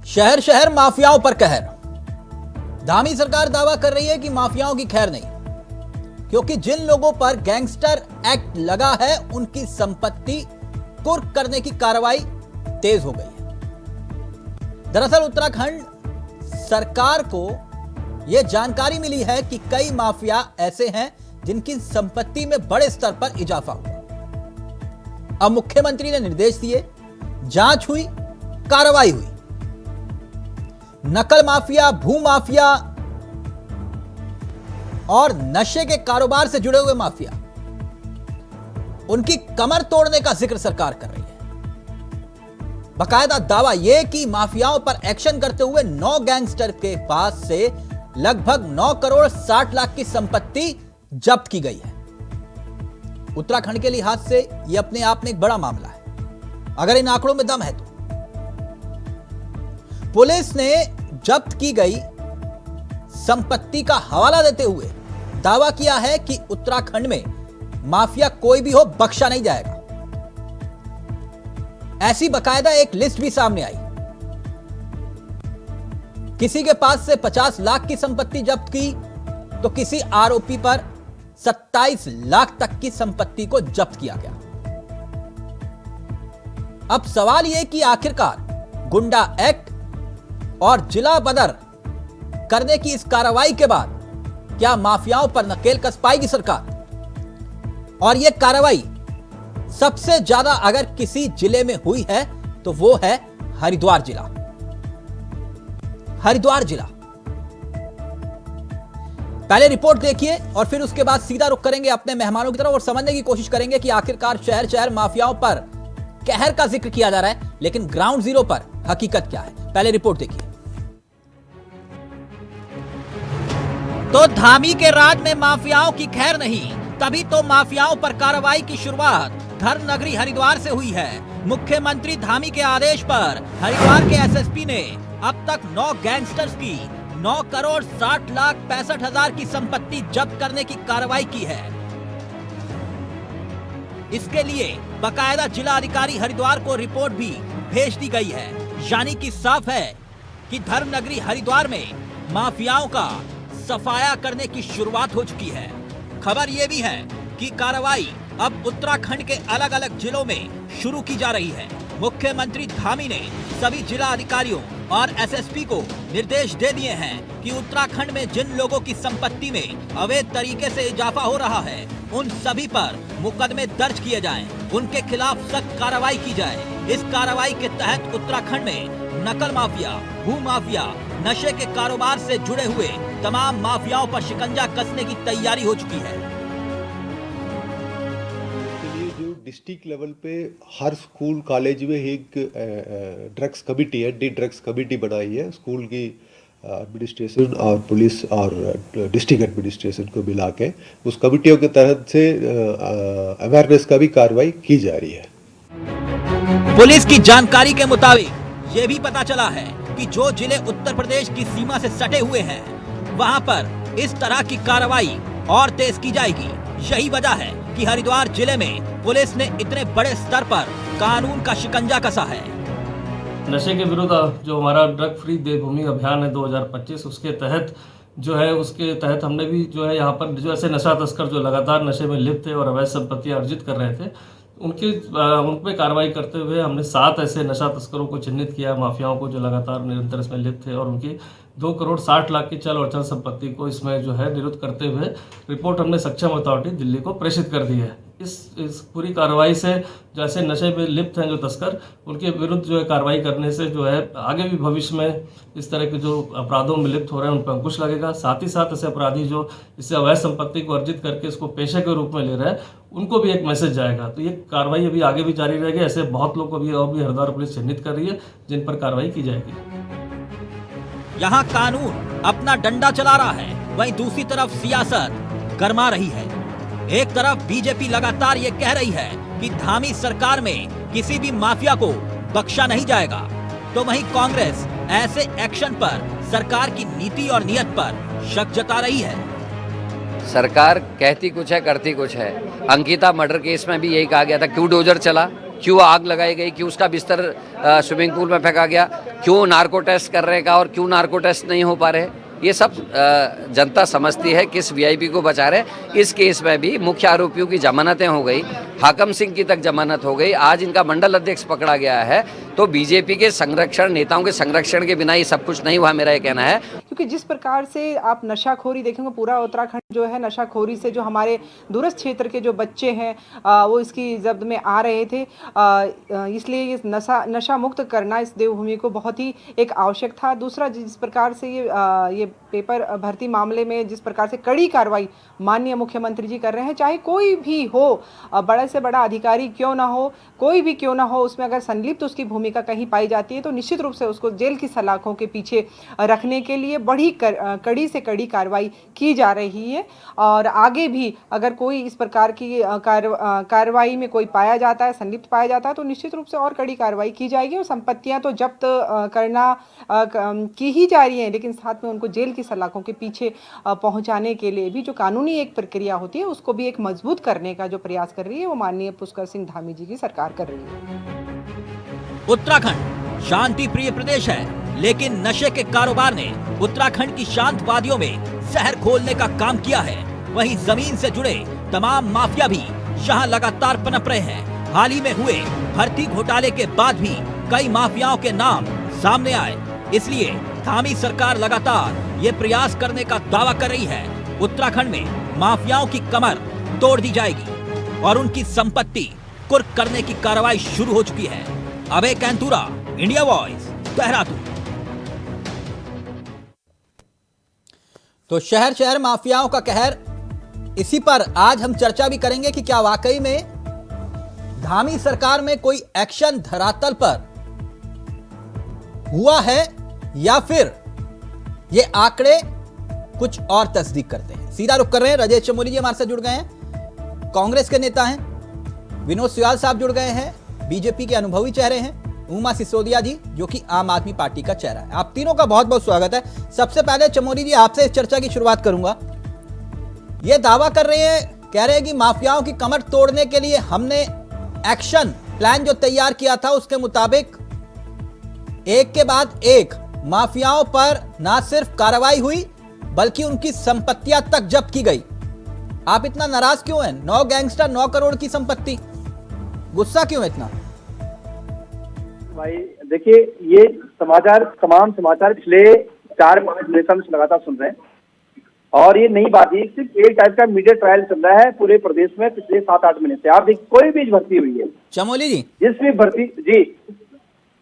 शहर शहर माफियाओं पर कहर। धामी सरकार दावा कर रही है कि माफियाओं की खैर नहीं, क्योंकि जिन लोगों पर गैंगस्टर एक्ट लगा है उनकी संपत्ति कुर्क करने की कार्रवाई तेज हो गई है। दरअसल उत्तराखंड सरकार को यह जानकारी मिली है कि कई माफिया ऐसे हैं जिनकी संपत्ति में बड़े स्तर पर इजाफा हुआ। अब मुख्यमंत्री ने निर्देश दिए, जांच हुई, कार्रवाई हुई। नकल माफिया, भू माफिया और नशे के कारोबार से जुड़े हुए माफिया, उनकी कमर तोड़ने का जिक्र सरकार कर रही है। बकायदा दावा यह कि माफियाओं पर एक्शन करते हुए 9 गैंगस्टर के पास से लगभग 9 करोड़ 60 लाख की संपत्ति जब्त की गई है। उत्तराखंड के लिहाज से यह अपने आप में एक बड़ा मामला है, अगर इन आंकड़ों में दम है तो। पुलिस ने जब्त की गई संपत्ति का हवाला देते हुए दावा किया है कि उत्तराखंड में माफिया कोई भी हो बख्शा नहीं जाएगा। ऐसी बकायदा एक लिस्ट भी सामने आई। किसी के पास से 50 लाख की संपत्ति जब्त की तो किसी आरोपी पर 27 लाख तक की संपत्ति को जब्त किया गया। अब सवाल यह कि आखिरकार गुंडा एक्ट और जिला बदर करने की इस कार्रवाई के बाद क्या माफियाओं पर नकेल कस पाएगी सरकार? और यह कार्रवाई सबसे ज्यादा अगर किसी जिले में हुई है तो वो है हरिद्वार जिला। हरिद्वार जिला, पहले रिपोर्ट देखिए और फिर उसके बाद सीधा रुख करेंगे अपने मेहमानों की तरफ और समझने की कोशिश करेंगे कि आखिरकार शहर शहर माफियाओं पर कहर का जिक्र किया जा रहा है, लेकिन ग्राउंड जीरो पर हकीकत क्या है। पहले रिपोर्ट देखिए। तो धामी के राज में माफियाओं की खैर नहीं, तभी तो माफियाओं पर कार्रवाई की शुरुआत धर्म नगरी हरिद्वार से हुई है। मुख्यमंत्री धामी के आदेश पर हरिद्वार के एसएसपी ने अब तक 9 गैंगस्टर्स की 9 करोड़ 60 लाख 65 हजार की संपत्ति जब्त करने की कार्रवाई की है। इसके लिए बकायदा जिला अधिकारी हरिद्वार को रिपोर्ट भी भेज दी गई है। यानी कि साफ है कि धर्म नगरी हरिद्वार में माफियाओं का सफाया करने की शुरुआत हो चुकी है। खबर यह भी है कि कार्रवाई अब उत्तराखंड के अलग अलग जिलों में शुरू की जा रही है। मुख्यमंत्री धामी ने सभी जिला अधिकारियों और एसएसपी को निर्देश दे दिए हैं कि उत्तराखंड में जिन लोगों की संपत्ति में अवैध तरीके से इजाफा हो रहा है उन सभी पर मुकदमे दर्ज किए जाएं, उनके खिलाफ सख्त कार्रवाई की जाए। इस कार्रवाई के तहत उत्तराखंड में नकल माफिया, भू माफिया, नशे के कारोबार से जुड़े हुए तमाम माफियाओं पर शिकंजा कसने की तैयारी हो चुकी है। डिस्ट्रिक्ट लेवल पे हर स्कूल कॉलेज में एक ड्रग्स कमेटी है, डी ड्रग्स कमेटी बनाई है। स्कूल की एडमिनिस्ट्रेशन और पुलिस और डिस्ट्रिक्ट एडमिनिस्ट्रेशन को मिला के उस कमेटियों के तहत से अवेयरनेस का भी कार्रवाई की जा रही है। पुलिस की जानकारी के मुताबिक ये भी पता चला है कि जो जिले उत्तर प्रदेश की सीमा से सटे हुए हैं वहां पर इस तरह की कार्रवाई और तेज की जाएगी। यही वजह है कि हरिद्वार जिले में पुलिस ने इतने बड़े स्तर पर कानून का शिकंजा कसा है। नशे के विरुद्ध जो हमारा ड्रग फ्री देवभूमि अभियान है 2025, उसके तहत हमने भी जो है यहाँ पर जो ऐसे नशा तस्कर जो लगातार नशे में लिप्त थे और अवैध संपत्तियां अर्जित कर रहे थे उन पे कार्रवाई करते हुए हमने 7 ऐसे नशा तस्करों को चिन्हित किया, माफियाओं को जो लगातार निरंतर इसमें लिप्त थे, और उनकी 2 करोड़ 60 लाख की चल और चल संपत्ति को इसमें जो है निरुद्ध करते हुए रिपोर्ट हमने सक्षम अथॉरिटी दिल्ली को प्रेषित कर दी है। इस पूरी कार्रवाई से जैसे नशे में लिप्त हैं जो तस्कर, उनके विरुद्ध जो है कार्रवाई करने से जो है आगे भी भविष्य में इस तरह के जो अपराधों में लिप्त हो रहे हैं उन पर अंकुश लगेगा। साथ ही साथ ऐसे अपराधी जो इससे अवैध संपत्ति को अर्जित करके इसको पेशे के रूप में ले रहे हैं उनको भी एक मैसेज जाएगा। तो ये कार्रवाई अभी आगे भी जारी रहेगी। ऐसे बहुत लोग को भी और भी हरिद्वार पुलिस चिन्हित कर रही है जिन पर कार्रवाई की जाएगी। यहाँ कानून अपना डंडा चला रहा है, वहीं दूसरी तरफ सियासत गरमा रही है। एक तरफ बीजेपी लगातार ये कह रही है कि धामी सरकार में किसी भी माफिया को बख्शा नहीं जाएगा, तो वहीं कांग्रेस ऐसे एक्शन पर सरकार की नीति और नियत पर शक जता रही है। सरकार कहती कुछ है करती कुछ है। अंकिता मर्डर केस में भी यही कहा गया था, क्यों डोजर चला, क्यों आग लगाई गई, क्यों उसका बिस्तर स्विमिंग पूल में फेंका गया, क्यों नार्को टेस्ट कर रहे का और क्यों नार्को टेस्ट नहीं हो पा रहे, ये सब जनता समझती है। किस वीआईपी को बचा रहे। इस केस में भी मुख्य आरोपियों की जमानतें हो गई, हाकम सिंह की तक जमानत हो गई, आज इनका मंडल अध्यक्ष पकड़ा गया है। तो बीजेपी के संरक्षण, नेताओं के संरक्षण के बिना ये सब कुछ नहीं हुआ, मेरा ये कहना है। क्योंकि जिस प्रकार से आप नशाखोरी देखेंगे, पूरा उत्तराखंड जो है नशाखोरी से, जो हमारे दूरस्थ क्षेत्र के जो बच्चे हैं वो इसकी जब्त में आ रहे थे, इसलिए ये नशा मुक्त करना इस देवभूमि को बहुत ही एक आवश्यक था। दूसरा, जिस प्रकार से ये पेपर भर्ती मामले में जिस प्रकार से कड़ी कार्रवाई माननीय मुख्यमंत्री जी कर रहे हैं, चाहे कोई भी हो, बड़े से बड़ा अधिकारी क्यों ना हो, कोई भी क्यों ना हो, उसमें अगर संलिप्त उसकी भूमिका कहीं पाई जाती है तो निश्चित रूप से उसको जेल की सलाखों के पीछे रखने के लिए बड़ी कड़ी से कड़ी कार्रवाई की जा रही है। और आगे भी अगर कोई इस प्रकार की कार्रवाई में कोई पाया जाता है, संलिप्त पाया जाता है, तो निश्चित रूप से और कड़ी कार्रवाई की जाएगी। और संपत्तियां तो जब्त करना की ही जा रही हैं, लेकिन साथ में उनको जेल की सलाखों के पीछे पहुंचाने के लिए भी जो कानूनी एक प्रक्रिया होती है उसको भी एक मजबूत करने का जो प्रयास कर रही है वो माननीय पुष्कर सिंह धामी जी की सरकार कर रही है। उत्तराखंड शांति प्रिय प्रदेश है, लेकिन नशे के कारोबार ने उत्तराखंड की शांत वादियों में जहर घोलने का काम किया है। वहीं जमीन से जुड़े तमाम माफिया भी यहाँ लगातार पनप रहे हैं। हाल ही में हुए भर्ती घोटाले के बाद भी कई माफियाओं के नाम सामने आए, इसलिए धामी सरकार लगातार ये प्रयास करने का दावा कर रही है उत्तराखंड में माफियाओं की कमर तोड़ दी जाएगी और उनकी संपत्ति कुर्क करने की कार्रवाई शुरू हो चुकी है। अभय कैंतुरा, इंडिया वॉइस, देहरादून। तो शहर शहर माफियाओं का कहर, इसी पर आज हम चर्चा भी करेंगे कि क्या वाकई में धामी सरकार में कोई एक्शन धरातल पर हुआ है या फिर ये आंकड़े कुछ और तस्दीक करते हैं। सीधा रुख कर रहे हैं, राजेश चमोली जी हमारे साथ जुड़ गए हैं, कांग्रेस के नेता हैं, विनोद सुयाल साहब जुड़ गए हैं, बीजेपी के अनुभवी चेहरे हैं, उमा सिसोदिया जी जो कि आम आदमी पार्टी का चेहरा है। आप तीनों का बहुत बहुत स्वागत है। सबसे पहले चमोली जी आपसे इस चर्चा की शुरुआत करूंगा। ये दावा कर रहे हैं, कह रहे हैं कि माफियाओं की कमर तोड़ने के लिए हमने एक्शन प्लान जो तैयार किया था उसके मुताबिक एक के बाद एक माफियाओं पर ना सिर्फ कार्रवाई हुई बल्कि उनकी संपत्तियां तक जब्त की गई। आप इतना नाराज क्यों हैं? 9 गैंगस्टर, 9 करोड़ की संपत्ति, गुस्सा क्यों है इतना? भाई देखिए, ये समाचार, तमाम समाचार पिछले 4-5 महीने से हम लगातार सुन रहे हैं और ये नई बात है। सिर्फ एक टाइप का मीडिया ट्रायल चल रहा है पूरे प्रदेश में पिछले 7-8 महीने से। आप देखिए, कोई भी भर्ती हुई है चमोली जी, जिसमें भर्ती जी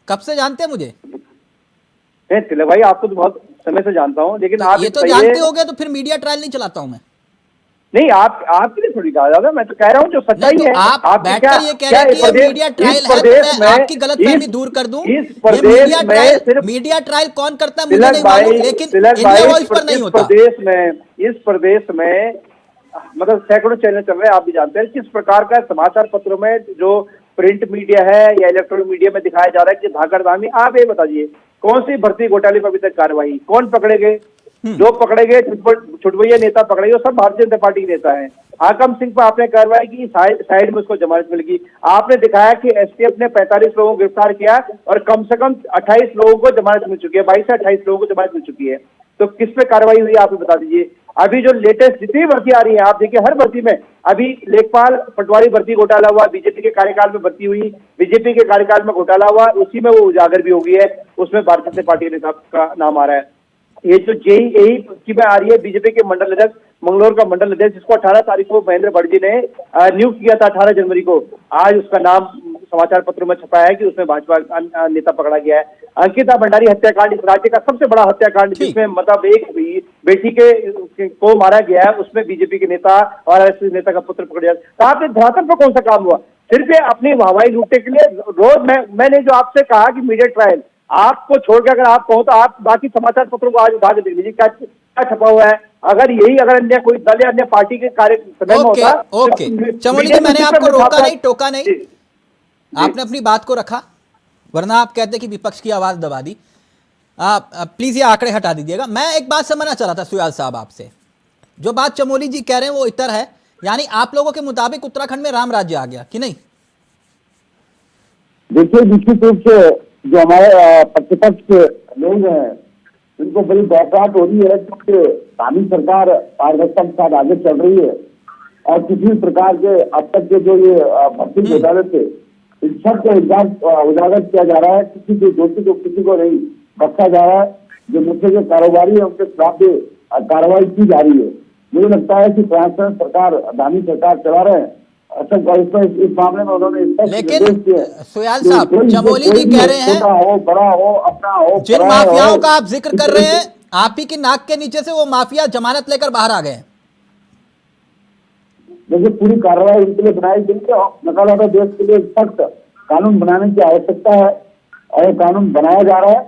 कब से जानते हैं मुझे? तिलक भाई, आपको तो बहुत समय से जानता हूँ, लेकिन तो आप ये तो जानते हो गए तो फिर मीडिया ट्रायल नहीं चलाता हूं मैं। नहीं, आपके लिए थोड़ी कहा जाएगा, मैं तो कह रहा हूँ जो सच्चाई तो है। आप बैठकर ये कह रहे हैं कि ये मीडिया ट्रायल है, तो मैं आपकी गलतफहमी दूर कर दूं। इस प्रदेश में मीडिया ट्रायल कौन करता है मुझे नहीं मालूम, लेकिन इंडिया वॉइस पर नहीं होता। इस प्रदेश में मतलब सैकड़ों चैनल चल रहे हैं, आप भी जानते हैं किस प्रकार का समाचार पत्रों में जो प्रिंट मीडिया है या इलेक्ट्रॉनिक मीडिया में दिखाया जा रहा है कि धाकड़ धामी। आप ये बताइए, कौन सी भर्ती घोटाले पर अभी तक कार्रवाई, कौन पकड़े गए? जो पकड़े गए छुटभैया नेता पकड़े गए, सब भारतीय जनता पार्टी के नेता हैं। हाकम सिंह पर आपने कार्रवाई की, साइड में उसको जमानत मिल गई। आपने दिखाया कि एसटीएफ ने 45 लोगों को गिरफ्तार किया और कम से कम 28 लोगों को जमानत मिल चुकी है, 22 से 28 लोगों को जमानत मिल चुकी है। तो किस पे कार्रवाई हुई आप बता दीजिए। अभी जो लेटेस्ट जितनी भर्ती आ रही है, आप देखिए हर भर्ती में, अभी लेखपाल पटवारी भर्ती घोटाला हुआ, बीजेपी के कार्यकाल में भर्ती हुई, बीजेपी के कार्यकाल में घोटाला हुआ, उसी में वो उजागर भी हो गई है, उसमें भारतीय जनता पार्टी के नेता का नाम आ रहा है। ये जो जेईई की में आ रही है, बीजेपी के मंडल अध्यक्ष, मंगलौर का मंडल अध्यक्ष, जिसको 18 तारीख को महेंद्र भट्ट जी ने नियुक्त किया था 18 जनवरी को, आज उसका नाम समाचार पत्रों में छपा है कि उसमें भाजपा नेता पकड़ा गया है। अंकिता भंडारी हत्याकांड इस राज्य का सबसे बड़ा हत्याकांड, जिसमें मतलब एक बेटी को मारा गया है, उसमें बीजेपी के नेता और आरएसएस नेता का पुत्र पकड़ गया। तो आपने धरातल पर कौन सा काम हुआ? सिर्फ अपनी हवाई लूटने के लिए रोज मैंने जो आपसे कहा कि मीडिया ट्रायल, आपको छोड़कर अगर आप कहो तो आप बाकी समाचार पत्रों को आज उठा के देख लीजिए क्या छपा हुआ है। अगर अन्य कोई दल या अन्य पार्टी के कार्य में होता। ओके चमोली जी, मैंने आपको रोका नहीं, टोका नहीं, आपने अपनी बात को रखा, वरना आप कहते कि विपक्ष की आवाज दबा दी। प्लीज ये आंकड़े हटा दीजिएगा। मैं एक बात समझना चाह रहा था सुयाल साहब आपसे, जो बात चमोली जी कह रहे हैं वो इतर है, यानी आप लोगों के मुताबिक उत्तराखंड में राम राज्य आ गया कि नहीं? देखिए, निश्चित रूप से जो हमारे प्रतिपक्ष लोग हैं इनको बड़ी बहकाट हो रही है क्योंकि स्थानीय सरकार पारदर्शिता के साथ आगे चल रही है और किसी भी प्रकार के अब तक के जो ये भर्ती घोटाले थे इन सब को उजागर किया जा रहा है। किसी के दोषी को किसी को नहीं बख्शा जा रहा है। जो नशे के कारोबारी है उनके खिलाफ भी कार्रवाई की जा रही है। मुझे लगता है कि ट्रांसपेरेंट सरकार अदानी सरकार चला रहे हैं। इस मामले में उन्होंने लेकिन सुयाल साहब, चमोली जी कह रहे हैं हो बड़ा हो अपना हो, जिन माफियाओं का आप जिक्र कर रहे हैं आप ही की नाक के नीचे से वो माफिया जमानत लेकर बाहर आ गए हैं। देखिए पूरी कार्रवाई इनके लिए बनाई गई है। नकारात्मक देश के लिए सख्त कानून बनाने की आवश्यकता है और कानून बनाया जा रहा है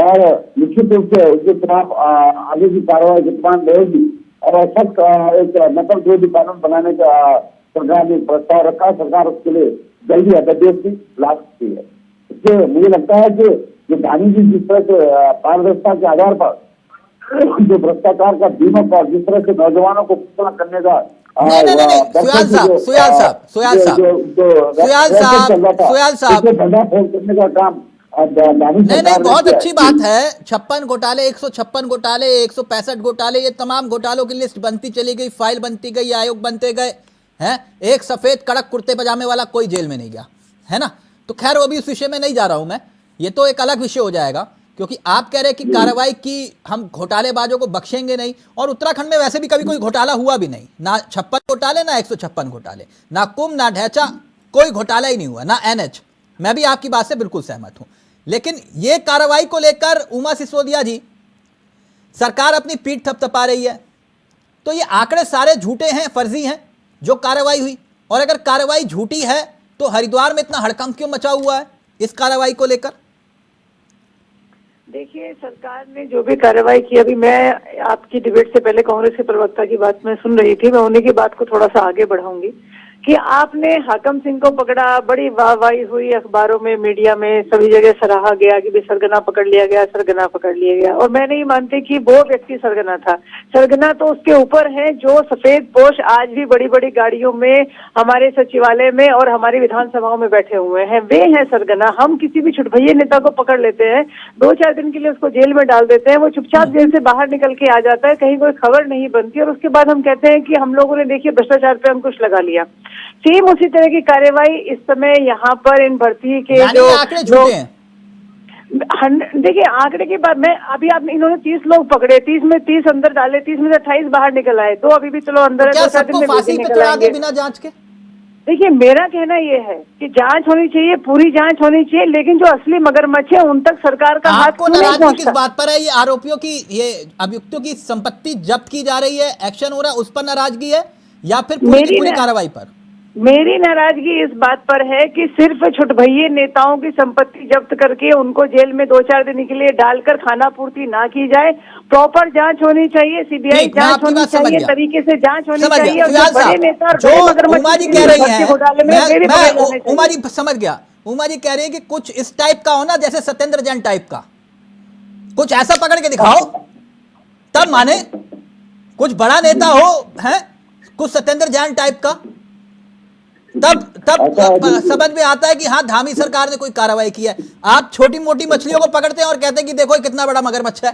और निश्चित रूप से उसके खिलाफ आगे की कार्रवाई विद्यमान रहेगी और सख्त एक नकल विरोधी कानून बनाने का सरकार ने प्रस्ताव रखा। सरकार उसके लिए जल्दी अध्यादेश की ला सकती है। इसलिए मुझे लगता है कि जो धानी जी जिस तरह से पारदर्शिता के आधार पर जो भ्रष्टाचार का दीमक और जिस तरह से नौजवानों को पुतला करने का करने का काम नहीं, बहुत अच्छी बात है। 56 घोटाले, 156 घोटाले, 165 घोटाले, ये तमाम घोटालों की लिस्ट बनती चली गई, फाइल बनती गई, आयोग बनते गए हैं। एक सफेद कड़क कुर्ते पजामे वाला कोई जेल में नहीं गया, है ना। तो खैर वो भी उस विषय में नहीं जा रहा हूं मैं, ये तो एक अलग विषय हो जाएगा क्योंकि आप कह रहे हैं कि कार्रवाई की हम घोटालेबाजों को बख्शेंगे नहीं। और उत्तराखंड में वैसे भी कभी कोई घोटाला हुआ भी नहीं, ना 56 घोटाले, ना 156 घोटाले, ना कुंभ, ना ढैचा, कोई घोटाला ही नहीं हुआ, ना NH। मैं भी आपकी बात से बिल्कुल सहमत हूं। लेकिन ये कार्रवाई को लेकर उमा सिसोदिया जी, सरकार अपनी पीठ थपथपा रही है। तो ये आंकड़े सारे झूठे हैं, फर्जी हैं जो कार्रवाई हुई। और अगर कार्रवाई झूठी है तो हरिद्वार में इतना हड़कंप क्यों मचा हुआ है इस कार्रवाई को लेकर? देखिए, सरकार ने जो भी कार्रवाई की, अभी मैं आपकी डिबेट से पहले कांग्रेस के प्रवक्ता की बात मैं सुन रही थी, मैं उन्हीं की बात को थोड़ा सा आगे बढ़ाऊंगी कि आपने हाकम सिंह को पकड़ा, बड़ी वाहवाही हुई अखबारों में, मीडिया में, सभी जगह सराहा गया कि भी सरगना पकड़ लिया गया, सरगना पकड़ लिया गया। और मैं नहीं मानती कि वो व्यक्ति सरगना था। सरगना तो उसके ऊपर है जो सफेद पोश आज भी बड़ी बड़ी गाड़ियों में हमारे सचिवालय में और हमारी विधानसभाओं में बैठे हुए हैं, वे हैं सरगना। हम किसी भी छुटभैये नेता को पकड़ लेते हैं, 2-4 दिन के लिए उसको जेल में डाल देते हैं, वो चुपचाप जेल से बाहर निकल के आ जाता है, कहीं कोई खबर नहीं बनती और उसके बाद हम कहते हैं कि हम लोगों ने देखिए भ्रष्टाचार पे अंकुश लगा लिया। सेम उसी तरह की कार्यवाही इस समय यहाँ पर इन भर्ती के जो देखिए आंकड़े की बात, मैं अभी आपने इन्होंने 30 लोग पकड़े, 30 में 30 अंदर डाले, 30 में से 28 बाहर निकल आए, तो अभी भी चलो अंदर क्या सबको फांसी पे चढ़ा दे बिना जांच के? देखिए मेरा कहना ये है कि जांच होनी चाहिए, पूरी जांच होनी चाहिए, लेकिन जो असली मगरमच्छ है उन तक सरकार का हाथ आपको नाराजगी किस बात पर है? ये आरोपियों की, ये अभियुक्तों की संपत्ति जब्त की जा रही है, एक्शन हो रहा है, उस पर नाराजगी है या फिर पूरी कार्रवाई पर? मेरी नाराजगी इस बात पर है कि सिर्फ छुटभैये नेताओं की संपत्ति जब्त करके उनको जेल में 2-4 दिन के लिए डालकर खाना पूर्ति ना की जाए। प्रॉपर जांच होनी चाहिए, सीबीआई जांच होनी चाहिए, तरीके से जांच होनी चाहिए। और बड़े नेता और बड़े मगरमच्छ उमा जी कह रही है, उमा जी समझ गया, उमा जी कह रही है कि कुछ इस टाइप का हो ना, जैसे सत्येंद्र जैन टाइप का, कुछ ऐसा पकड़ के दिखाओ तब माने। कुछ बड़ा नेता हो है, कुछ सत्येंद्र जैन टाइप का, तब समझ में आता है कि हाँ धामी सरकार ने कोई कार्रवाई की है। आप छोटी मोटी मछलियों को पकड़ते हैं और कहते हैं कि देखो कितना बड़ा मगरमच्छ है।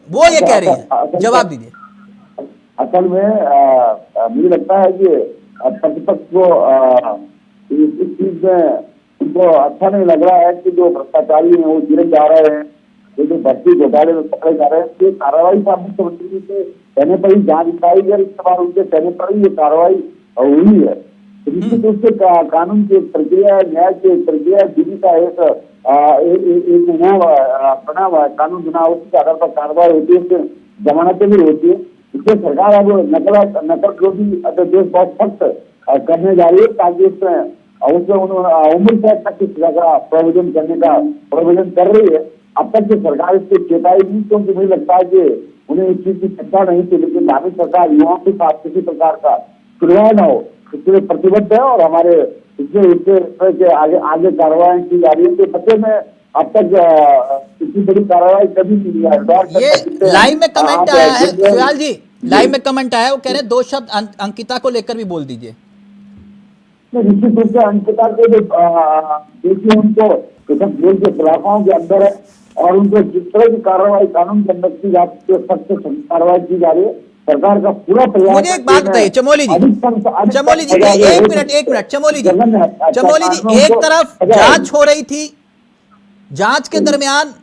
वो ये कह रही है, जवाब दीजिए। असल में मुझे लगता है कि प्रतिपक्ष को इस चीज में उनको अच्छा नहीं लग रहा है कि जो भ्रष्टाचारी हैं वो गिरे जा रहे हैं, जो भर्ती घोटाले में पकड़े जा रहे हैं। ये कार्रवाई का मुख्यमंत्री के कहने पर ही जांच कराई गई, इस बार उनके कहने पर ही ये कार्रवाई हुई है। निश्चित रूप से कानून की एक प्रक्रिया है, न्याय की एक प्रक्रिया है, विधि का एक बना हुआ है, कानून बना, उसके आधार पर कार्रवाई होती है, उससे जमानतें भी होती है। इसलिए सरकार अब नकल विरोधी अध्यादेश बहुत सख्त करने जा रही है ताकि उसमें उम्र तक की सजा का प्रोविजन करने का प्रोविजन कर रही है। अब तक की सरकार इससे चेताई नहीं, क्योंकि मुझे लगता है कि उन्हें इस चीज की चिंता नहीं थी, लेकिन धार्मिक सरकार युवाओं के साथ किसी प्रकार का सुलह न हो इसलिए प्रतिबद्ध है और हमारे इसके आगे कार्रवाई की जा रही है। तो सत्य में अब तक इतनी बड़ी कार्रवाई कभी नहीं हुई है। ये लाइव में कमेंट आया है सुयाल जी, लाइव में कमेंट आया है, वो कह रहे हैं 2 शब्द अंकिता को लेकर भी बोल दीजिए। निश्चित रूप से अंकिता को देखिए, उनको तो सब जेल के इलाकाओं के अंदर है और उनको जिस तरह की कार्रवाई कानून के अंदर की जाती है सख्त कार्रवाई की जा रही है। सरकार का पूरा प्रयास। मुझे एक बात बताइए चमोली जी, चमोली जी एक मिनट चमोली जी, एक तरफ जांच हो रही थी, जांच के दरमियान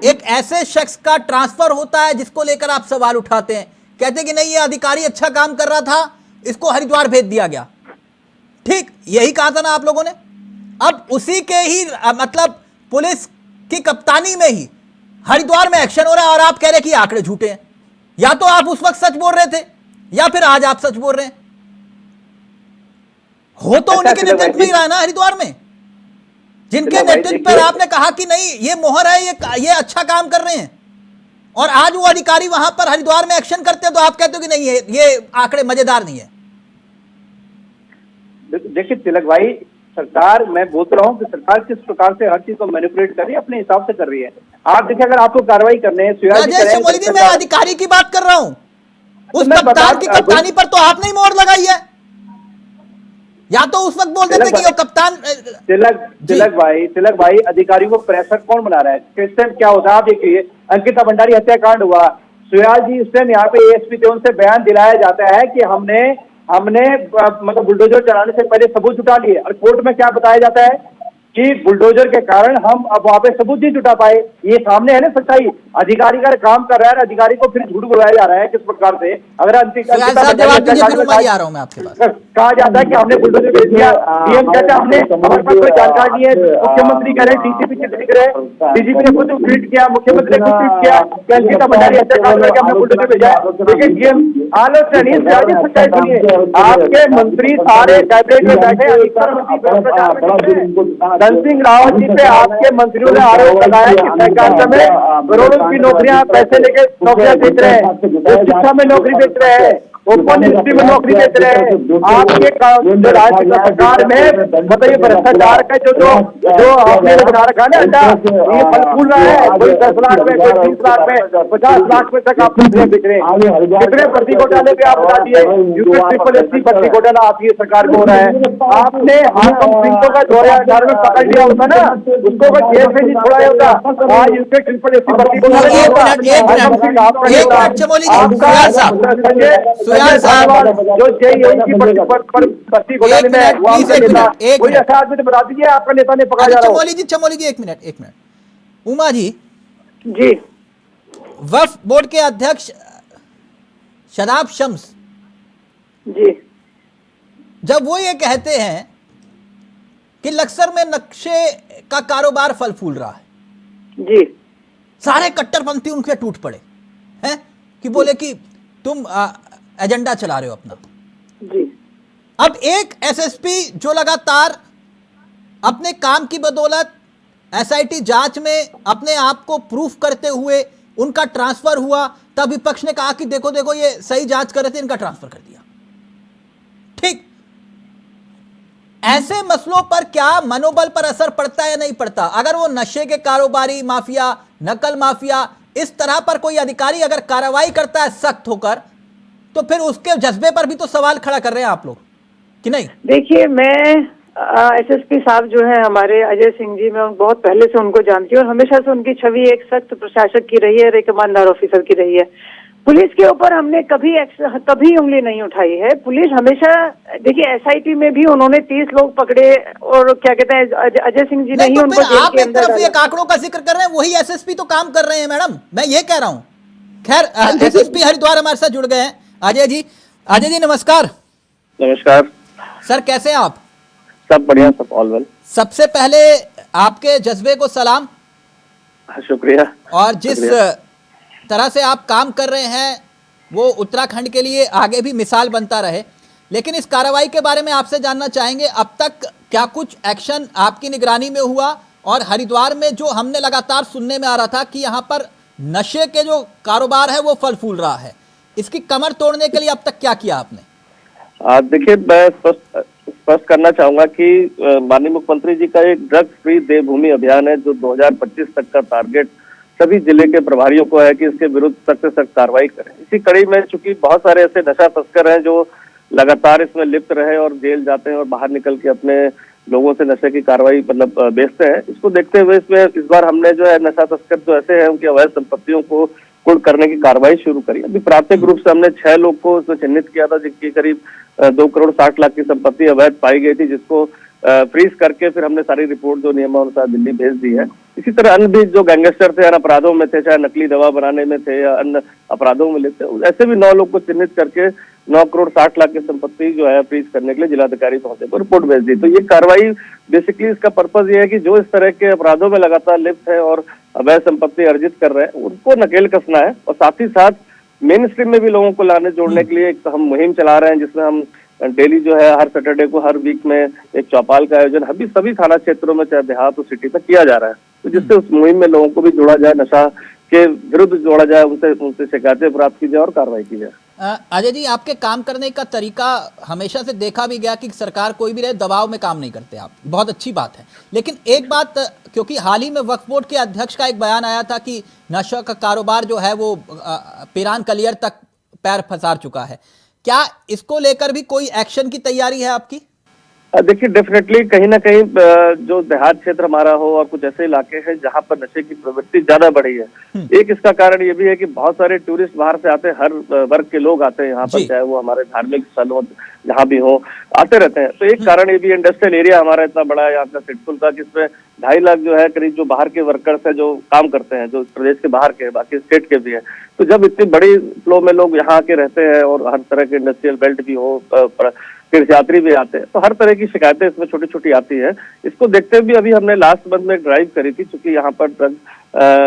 एक ऐसे शख्स का ट्रांसफर होता है जिसको लेकर आप सवाल उठाते हैं, कहते हैं कि नहीं ये अधिकारी अच्छा काम कर रहा था, इसको हरिद्वार भेज दिया गया। ठीक यही कहा था ना आप लोगों ने। अब उसी के ही मतलब पुलिस की कप्तानी में ही हरिद्वार में एक्शन हो रहा है और आप कह रहे हैं कि आंकड़े झूठे हैं। या तो आप उस वक्त सच बोल रहे थे या फिर आज आप सच बोल रहे हैं। हो तो उन्हीं के नेतृत्व में ही रहा ना हरिद्वार में, जिनके नेतृत्व पर आपने कहा कि नहीं ये मोहर है, ये अच्छा काम कर रहे हैं, और आज वो अधिकारी वहां पर हरिद्वार में एक्शन करते हैं तो आप कहते हो कि नहीं ये आंकड़े मजेदार नहीं है। देखिए तिलक भाई, सरकार, मैं बोल रहा हूँ कि सरकार किस प्रकार से हर चीज को मैनिपुलेट कर रही है, अपने हिसाब से कर रही है। आप देखिए, अगर आपको कार्रवाई करने हैं, मैं अधिकारी की बात कर रहा हूँ, उस कप्तान की कप्तानी पर तो आपने ही मोहर लगाई है। या तो उस वक्त बोल देते कि वो कप्तान। तिलक भाई, अधिकारियों को प्रेशर कौन बना रहा है? क्वेश्चन क्या होता है, आप देखिए अंकिता भंडारी हत्याकांड हुआ, सुयाल जी उस टाइम यहाँ पे एएसपी थे, उनसे बयान दिलाया जाता है कि हमने मतलब बुलडोजर चलाने से पहले सबूत जुटा लिए, और कोर्ट में क्या बताया जाता है कि बुलडोजर के कारण हम अब वहां पे सबूत नहीं जुटा पाए। ये सामने है ना सच्चाई। अधिकारी का काम कर रहा है, अधिकारी को फिर झूठ बुलाया जा रहा है किस प्रकार से। अगर कहा जाता है कि हमने बुलडोजर भेज दिया, डीएम कहता है हमने, हमारे पास कोई जानकारी नहीं है, मुख्यमंत्री कह रहे, डीजीपी चित्र लिख रहे, डीजीपी ने खुद ट्वीट किया, मुख्यमंत्री ने खुद ट्वीट किया कि अंकिता भंडारी हत्याकांड करके हमने बुलडोजर भेजा है। लेकिन डीएम आलोचना नहीं, सच्चाई सुनिए। आपके मंत्री सारे कैबिनेट में बैठे, अधिकतर मंत्री धन सिंह रावत जी पे आपके मंत्रियों ने आरोप लगाया कि सहकारिता में करोड़ों की नौकरियां पैसे लेके नौकरियां बेच रहे हैं, शिक्षा में नौकरी बेच रहे हैं, ओपन इंडस्ट्री में नौकरी देते रहे। आपके जो राज्य सरकार में बताइए भ्रष्टाचार का जो आपने बना रखा है ना, ये फल फूल रहा है। कोई 10 लाख में, कोई 20 लाख में, 50 लाख में तक आप नौकरियां बिक रहे हैं। कितने भर्ती घोटाले पे आप बता दिए, यूपी ट्रिपल एससी भर्ती घोटाला आपकी सरकार में हो रहा है। आपने हाकम सिंह को 2018 में पकड़ लिया होता ना, उसको जेल से नहीं छोड़ा होता, आज यूपी ट्रिपल एससी भर्ती घोटाला जो भर्ती घोटाले में कोई ऐसा आदमी बता दीजिए आपका नेता ने पकड़ा जा रहा है। चमोली जी एक मिनट। उमा जी जी, वक्फ बोर्ड के अध्यक्ष शराब शम्स जी, जब वो ये कहते हैं कि लक्सर में नक्शे का कारोबार फल फूल रहा है जी, सारे कट्टरपंथी उनके टूट पड़े हैं कि बोले कि तुम एजेंडा चला रहे हो अपना जी। अब एक एसएसपी जो लगातार अपने काम की बदौलत एसआईटी जांच में अपने आप को प्रूफ करते हुए उनका ट्रांसफर हुआ, तब विपक्ष ने कहा कि देखो देखो ये सही जांच कर रहे थे, इनका ट्रांसफर कर दिया। ठीक, ऐसे मसलों पर क्या मनोबल पर असर पड़ता है या नहीं पड़ता? अगर वो नशे के कारोबारी माफिया, नकल माफिया, इस तरह पर कोई अधिकारी अगर कार्रवाई करता है सख्त होकर, तो फिर उसके जज्बे पर भी तो सवाल खड़ा कर रहे हैं आप लोग कि नहीं? देखिए, मैं एसएसपी साहब जो है हमारे अजय सिंह जी, मैं बहुत पहले से उनको जानती हूँ और हमेशा से उनकी छवि एक सख्त प्रशासक की रही है और एक ईमानदार ऑफिसर की रही है। पुलिस के ऊपर हमने कभी उंगली नहीं उठाई है। पुलिस हमेशा, देखिए एसआईटी में भी उन्होंने 30 लोग पकड़े और क्या कहते हैं अजय सिंह जी ने ही उनको जेल के अंदर डाला। एक आंकड़ों का जिक्र कर रहे हैं, वही एसएसपी तो काम कर रहे हैं मैडम, मैं ये कह रहा हूँ। खैर, एसएसपी हरिद्वार हमारे साथ जुड़ गए हैं अजय जी नमस्कार। नमस्कार सर, कैसे हैं आप? सब बढ़िया, सब ऑल वेल। सबसे पहले आपके जज्बे को सलाम, शुक्रिया। और जिस तरह से आप काम कर रहे हैं वो उत्तराखंड के लिए आगे भी मिसाल बनता रहे। लेकिन इस कार्रवाई के बारे में आपसे जानना चाहेंगे, अब तक क्या कुछ एक्शन आपकी निगरानी में हुआ? और हरिद्वार में जो हमने लगातार सुनने में आ रहा था कि यहाँ पर नशे के जो कारोबार है वो फल फूल रहा है, इसकी कमर तोड़ने के लिए अब तक क्या किया आपने? देखिए, मैं स्पष्ट करना चाहूंगा कि माननीय मुख्यमंत्री जी का एक ड्रग फ्री देवभूमि अभियान है, जो 2025 तक का टारगेट सभी जिले के प्रभारियों को है कि इसके विरुद्ध सख्त से सख्त कार्रवाई करें। इसी कड़ी में चूंकि बहुत सारे ऐसे नशा तस्कर हैं जो लगातार इसमें लिप्त रहे और जेल जाते हैं और बाहर निकल के अपने लोगों से नशे की कार्रवाई मतलब बेचते हैं। इसको देखते हुए इसमें इस बार हमने जो है नशा तस्कर जो ऐसे हैं उनकी अवैध संपत्तियों को कुर्क करने की कार्रवाई शुरू करी। अभी प्राथमिक रूप से हमने 6 लोग को उसमें चिन्हित किया था जिनकी करीब 2 करोड़ 60 लाख की संपत्ति अवैध पाई गई थी, जिसको फ्रीज करके फिर हमने सारी रिपोर्ट जो नियमानुसार दिल्ली भेज दी है। इसी तरह अन्य भी जो गैंगस्टर थे, अन्य अपराधों में थे, चाहे नकली दवा बनाने में थे या अन्य अपराधों में थे, ऐसे भी 9 लोग को चिन्हित करके 9 करोड़ 60 लाख की संपत्ति जो है फ्रीज करने के लिए जिलाधिकारी पहुंचे को रिपोर्ट भेज दी। तो ये कार्रवाई बेसिकली इसका पर्पज ये है कि जो इस तरह के अपराधों में लगातार लिप्त है और अवैध संपत्ति अर्जित कर रहे हैं उनको नकेल कसना है, और साथ ही साथ मेन स्ट्रीम में भी लोगों को लाने जोड़ने के लिए एक हम मुहिम चला रहे हैं, जिसमें हम डेली जो है हर सैटरडे को हर वीक में एक चौपाल का आयोजन अभी सभी थाना क्षेत्रों में चाहे देहात और सिटी तक किया जा रहा है, तो जिससे उस मुहिम में लोगों को भी जोड़ा जाए, नशा के विरुद्ध जोड़ा जाए, उनसे शिकायतें प्राप्त की जाए और कार्रवाई की जाए। अजय जी, आपके काम करने का तरीका हमेशा से देखा भी गया कि सरकार कोई भी रहे दबाव में काम नहीं करते आप, बहुत अच्छी बात है। लेकिन एक बात, क्योंकि हाल ही में वक्फ बोर्ड के अध्यक्ष का एक बयान आया था कि नशा का कारोबार जो है वो पिरान कलियर तक पैर फंसा चुका है, क्या इसको लेकर भी कोई एक्शन की तैयारी है आपकी? देखिए, डेफिनेटली कहीं ना कहीं जो देहात क्षेत्र हमारा हो और कुछ ऐसे इलाके हैं जहां पर नशे की प्रवृत्ति ज्यादा बढ़ी है, एक इसका कारण ये भी है कि बहुत सारे टूरिस्ट बाहर से आते हैं, हर वर्ग के लोग आते हैं यहाँ पर, चाहे वो हमारे धार्मिक स्थल हो, जहाँ भी हो, आते रहते हैं। तो एक कारण ये भी इंडस्ट्रियल एरिया हमारा इतना बड़ा है यहाँ का सिडकुल का, जिसमें 2.5 लाख जो है करीब जो बाहर के वर्कर्स है जो काम करते हैं, जो प्रदेश के बाहर के, बाकी स्टेट के भी है। तो जब इतनी बड़ी फ्लो में लोग यहाँ आके रहते हैं और हर तरह के इंडस्ट्रियल बेल्ट भी हो, तीर्थयात्री भी आते हैं, तो हर तरह की शिकायतें इसमें छोटी छोटी आती है। इसको देखते हुए अभी हमने लास्ट मंथ में एक ड्राइव करी थी, क्योंकि यहाँ पर ड्रग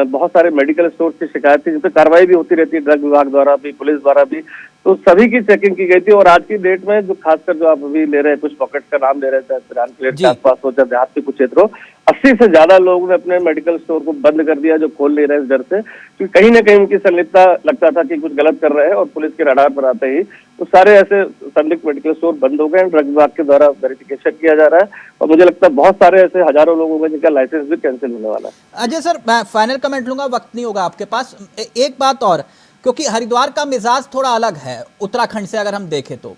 बहुत सारे मेडिकल स्टोर की शिकायत थी, जिस पर कार्रवाई भी होती रहती है ड्रग विभाग द्वारा भी, पुलिस द्वारा भी, तो सभी की चेकिंग की गई थी। और आज की डेट में जो खासकर जो आप अभी ले रहे हैं, कुछ पॉकेट का नाम ले रहे थे, पिरान कलियर के आसपास हो, चाहे देहात के कुछ क्षेत्रों, 80 से ज्यादा लोगों ने अपने मेडिकल स्टोर को बंद कर दिया, जो खोल नहीं रहे इस डर से, क्योंकि कहीं ना कहीं उनकी संलिप्तता लगता था कि कुछ गलत कर रहे हैं, और पुलिस के रडार पर आते ही तो सारे ऐसे संदिग्ध मेडिकल स्टोर बंद हो गए। ड्रग विभाग के द्वारा वेरिफिकेशन किया जा रहा है, और मुझे लगता है बहुत सारे ऐसे हजारों लोग होंगे जिनका लाइसेंस भी कैंसिल होने वाला है। अजय सर, मैं फाइनल कमेंट लूंगा, वक्त नहीं होगा आपके पास। एक बात और, क्योंकि हरिद्वार का मिजाज थोड़ा अलग है उत्तराखंड से अगर हम देखें तो,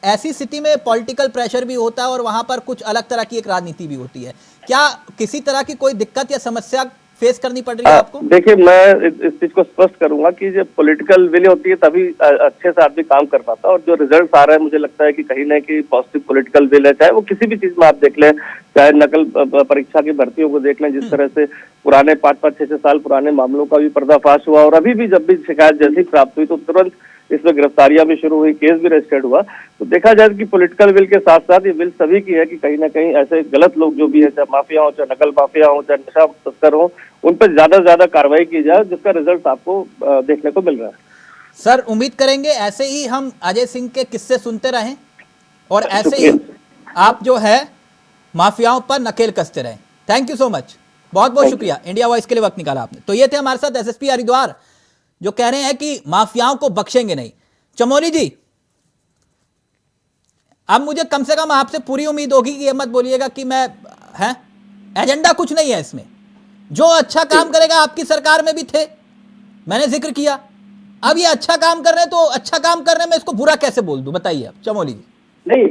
ऐसी स्थिति में पॉलिटिकल प्रेशर भी होता है और वहां पर कुछ अलग तरह की एक राजनीति भी होती है। क्या किसी तरह की कोई दिक्कत या समस्या फेस करनी पड़ रही है आपको? देखिए, मैं इस चीज को स्पष्ट करूंगा कि जब पॉलिटिकल विल होती है तभी अच्छे से आदमी काम कर पाता है, और जो रिजल्ट आ रहा है मुझे लगता है कि कहीं ना कहीं पॉजिटिव पॉलिटिकल विल है। चाहे वो किसी भी चीज में आप देख लें, चाहे नकल परीक्षा की भर्तियों को देख लें, जिस तरह से पुराने 5-5, 6-6 साल पुराने मामलों का भी पर्दाफाश हुआ, और अभी भी जब भी शिकायत जैसी प्राप्त हुई तो तुरंत इसमें गिरफ्तारियां भी शुरू हुई, केस भी रजिस्टर्ड हुआ। तो देखा जाए कि पॉलिटिकल विल के साथ साथ ये विल सभी की है कि कहीं ना कहीं ऐसे गलत लोग जो भी है, चाहे माफिया हो, चाहे नकल माफिया हो, चाहे नशा तस्कर हो, उन पर ज्यादा से ज्यादा कार्रवाई की जाए, जिसका रिजल्ट आपको देखने को मिल रहा है। सर, उम्मीद करेंगे ऐसे ही हम अजय सिंह के किस्से सुनते रहें और ऐसे ही आप जो है माफियाओं पर नकेल कसते रहें। थैंक यू सो मच, बहुत बहुत शुक्रिया इंडिया वॉइस के लिए वक्त निकाला आपने। तो ये थे हमारे साथ एसएसपी हरिद्वार, जो कह रहे हैं कि माफियाओं को बख्शेंगे नहीं। चमोली जी, अब मुझे कम से कम आपसे पूरी उम्मीद होगी कि ये मत बोलिएगा कि मैं है एजेंडा कुछ नहीं है इसमें। जो अच्छा काम करेगा, आपकी सरकार में भी थे, मैंने जिक्र किया, अब ये अच्छा काम कर रहे हैं, तो अच्छा काम कर रहे हैं, मैं इसको बुरा कैसे बोल दूं? बताइए आप चमोली जी। नहीं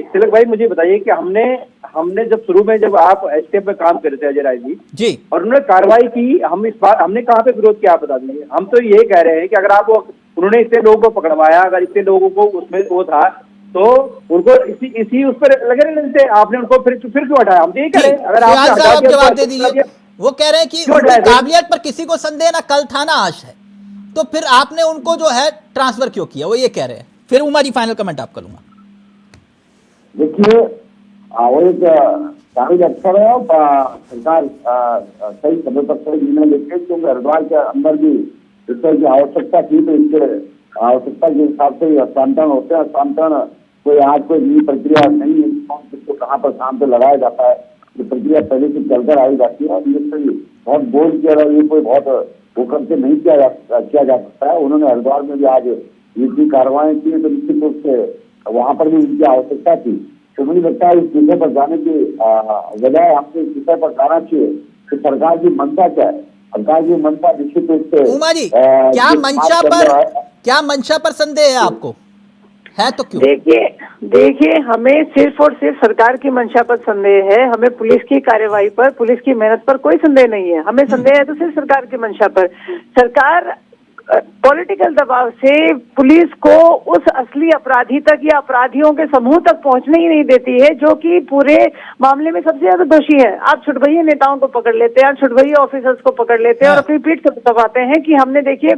तिलक भाई, मुझे बताइए कि हमने जब शुरू में जब आप एसटीएफ में काम कर रहे थे अजय राय जी, और उन्होंने कार्रवाई की, हम इस बार हमने कहाँ पे विरोध किया आप बता दीजिए। हम तो ये कह रहे हैं कि अगर आप उन्होंने इतने लोगों को पकड़वाया, अगर इतने लोगों को उसमें वो था, तो उनको इसी उस पर लगे रहने से आपने उनको फिर क्यों हटाया? हम तो यही कह रहे हैं, अगर आप जवाब दे दीजिए। वो कह रहे हैं कि काबिलियत पर किसी को संदेह ना कल था ना आज है, तो फिर आपने उनको जो है ट्रांसफर क्यों किया, वो ये कह रहे हैं। फिर उमा जी, फाइनल कमेंट आप करूंगा। देखिए, वो एक कागज अच्छा है, और सरकार सही समय पर सही निर्णय लेते हैं, क्योंकि हरिद्वार के अंदर भी इस तरह की आवश्यकता थी, तो इसके आवश्यकता के हिसाब से हस्तांतरण होते हैं। हस्तांतरण कोई आज कोई नई प्रक्रिया नहीं है, किसको कहाँ पर काम पे लगाया जाता है, ये प्रक्रिया पहले से चलकर आई जाती है, और ये बहुत बोल किया, ये कोई बहुत हुक्म से नहीं किया जा सकता है। उन्होंने हरिद्वार में भी आज ये कार्रवाई की, तो निश्चित रूप से वहां पर भी उनकी आवश्यकता थी। तो मुझे लगता है इस विषय पर जाने की बजाय हमको इस विषय पर जाना चाहिए कि सरकार की मंशा क्या है। सरकार की मंशा निश्चित रूप से उमा जी, क्या मंशा पर संदेह है आपको? है तो क्यों? देखिए हमें सिर्फ और सिर्फ सरकार की मंशा पर संदेह है, हमें पुलिस की कार्यवाही पर, पुलिस की मेहनत पर कोई संदेह नहीं है। हमें संदेह है तो सिर्फ सरकार की मंशा पर। सरकार पॉलिटिकल दबाव से पुलिस को उस असली अपराधी तक या अपराधियों के समूह तक पहुंचने ही नहीं देती है, जो कि पूरे मामले में सबसे ज्यादा दोषी है। आप छुटभइये नेताओं को पकड़ लेते हैं, आप छुटभइये ऑफिसर्स को पकड़ लेते हैं और अपनी पीठ से दबाते हैं कि हमने देखिए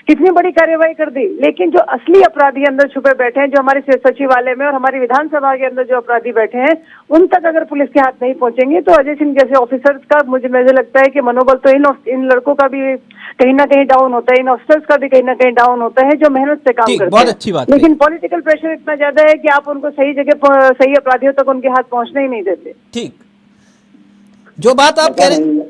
कितनी बड़ी कार्यवाही कर दी, लेकिन जो असली अपराधी अंदर छुपे बैठे हैं, जो हमारे सचिवालय में और हमारी विधानसभा के अंदर जो अपराधी बैठे हैं, उन तक अगर पुलिस के हाथ नहीं पहुंचेंगे तो अजय सिंह जैसे ऑफिसर्स का मुझे लगता है कि मनोबल तो इन लड़कों का भी कहीं ना कहीं डाउन होता है, इन ऑफिसर्स का भी कहीं ना कहीं डाउन होता है जो मेहनत से काम करते हैं। बहुत अच्छी बात। लेकिन पॉलिटिकल प्रेशर इतना ज्यादा है कि आप उनको सही जगह, सही अपराधियों तक उनके हाथ पहुंचने ही नहीं देते। ठीक, जो बात आप कह रहे हैं,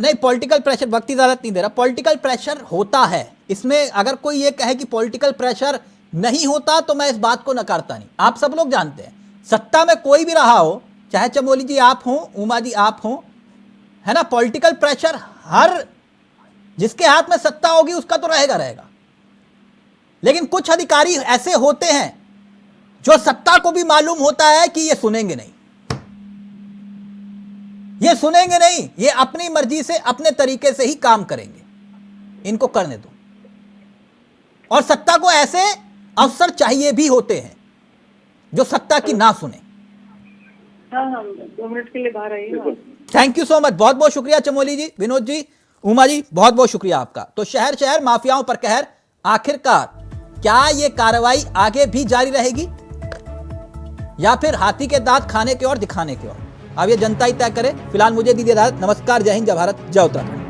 नहीं पॉलिटिकल प्रेशर, वक्त इजाजत नहीं दे रहा, पॉलिटिकल प्रेशर होता है इसमें। अगर कोई ये कहे कि पॉलिटिकल प्रेशर नहीं होता तो मैं इस बात को नकारता नहीं। आप सब लोग जानते हैं, सत्ता में कोई भी रहा हो, चाहे चमोली जी आप हों, उमा जी आप हों, है ना, पॉलिटिकल प्रेशर हर जिसके हाथ में सत्ता होगी उसका तो रहेगा। लेकिन कुछ अधिकारी ऐसे होते हैं जो सत्ता को भी मालूम होता है कि ये सुनेंगे नहीं, ये अपनी मर्जी से अपने तरीके से ही काम करेंगे, इनको करने दो। और सत्ता को ऐसे अफसर चाहिए भी होते हैं जो सत्ता की ना सुने। हाँ 2 मिनट के लिए बाहर आइए। थैंक यू सो मच, बहुत बहुत शुक्रिया चमोली जी, विनोद जी, उमा जी, बहुत बहुत शुक्रिया आपका। तो शहर शहर माफियाओं पर कहर, आखिरकार क्या ये कार्रवाई आगे भी जारी रहेगी या फिर हाथी के दांत खाने के और दिखाने के और? अब ये जनता ही तय करे। फिलहाल मुझे दीजिए इजाजत। नमस्कार, जय हिंद, जय भारत, जय उत्तराखंड।